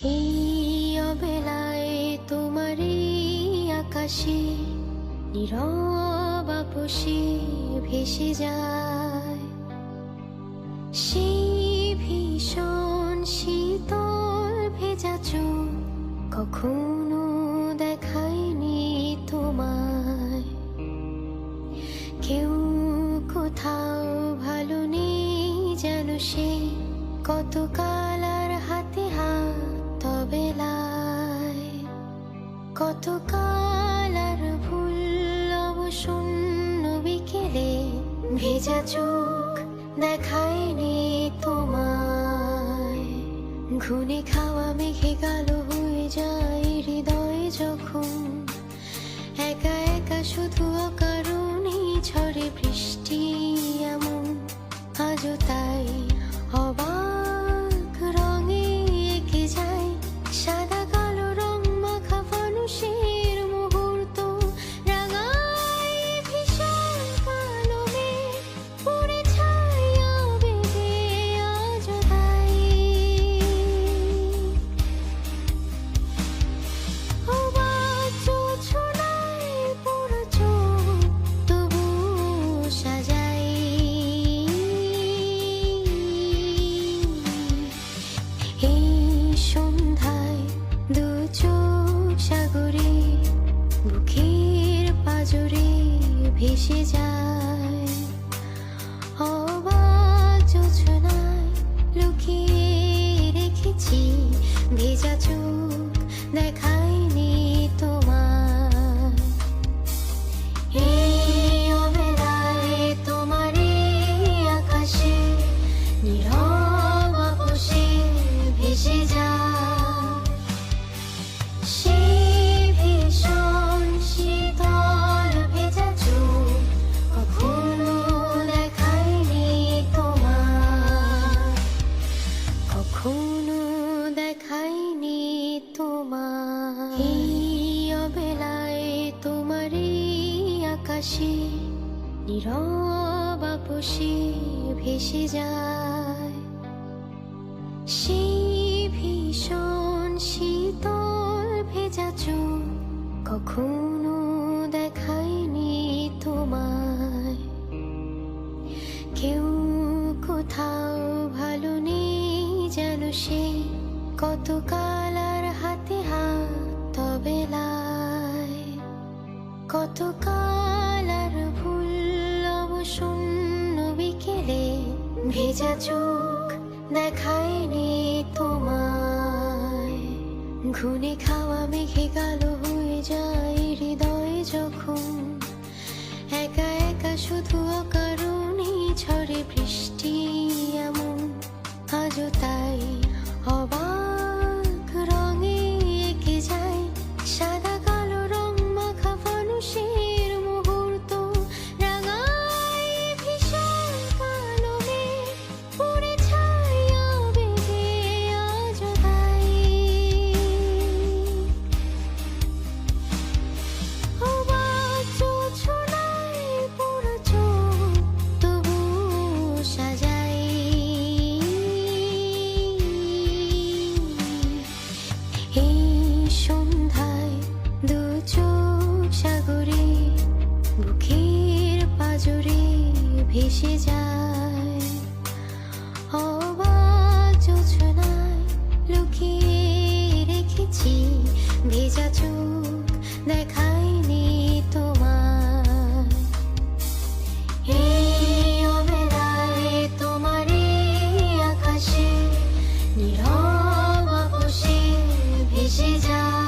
এই অবেলায় তোমারই আকাশে নীরব আপসে ভেসে যায় সেই ভীষণ শীতল ভেজা চোখ কখনো দেখায়নি তোমায়। কেউ কোথাও ভালো নেই যেন সে কতকাল আর হাতে হাত তবেলায়, কতকাল আর ভুল অবসন্ন বিকেলে ভেজা চোখ দেখায়নি তোমায়। ঘুনে খাওয়া মেঘে কালো হয়ে যায় হৃদয় যখন একা একা শুধু অকারণেই ঝরে বৃষ্টি এমন আজও তাই অবাক রঙে এঁকে যায় সাদা কালো রং মাখা ফানুষের মুহূর্ত। রাঙায় ভীষণ কালো মেঘ পুড়ে ছায়া বেঁধে আজও তাই অবাক জোছনায় পুরো চোখ তবু সাজাই। এই সন্ধ্যায় দু চোখ সাগরে বুকের পাজরে ভেসে যায় অবাক জোছনায় লুকিয়ে রেখেছি ভেজা চোখ দেখায়নি তোমার। এই অবেলায় তোমারই আকাশে নীরব আপসে ভেসে যায় সেই ভীষণ শীতল ভেজা চোখ কখনো দেখায়নি তোমার, কখনো দেখায়নি তোমার। এই অবেলায় তোমারই আকাশে নীরব আপসে ভেসে যায় সেই ভীষণ শীতল ভেজা চোখ কখনো দেখায়নি তোমায়। কেউ কোথাও ভালো নেই যেন সে কতকাল আর হাতে হাত তবেলায়, কতকাল আর ভুল অবসন্ন বিকেলে ভেজা চোখ দেখায়নি তোমায়। ঘুনে খাওয়া মেঘে কালো হয়ে যায় হৃদয় যখন একা একা শুধু অকারণেই ঝরে বৃষ্টি এমন আজও তাই অবাক রঙে এঁকে যায় সাদা কালো রং মাখা ফানুষের মুহূর্ত। রাঙায় ভীষণ কালো মেঘ পুড়ে ছায়া বেঁধে আজও তাই অবাক জোছনায় পুরো চোখ তবু সাজাই। এই সন্ধ্যায় দু চোখ সাগরে বুকের পাজরে ভেসে যায় অবাক জোছনায় লুকিয়ে রেখেছি ভেজা চোখ দেখায়নি তোমার। এই অবেলায় তোমারই আকাশে নীরব আপসে ভেসে যায়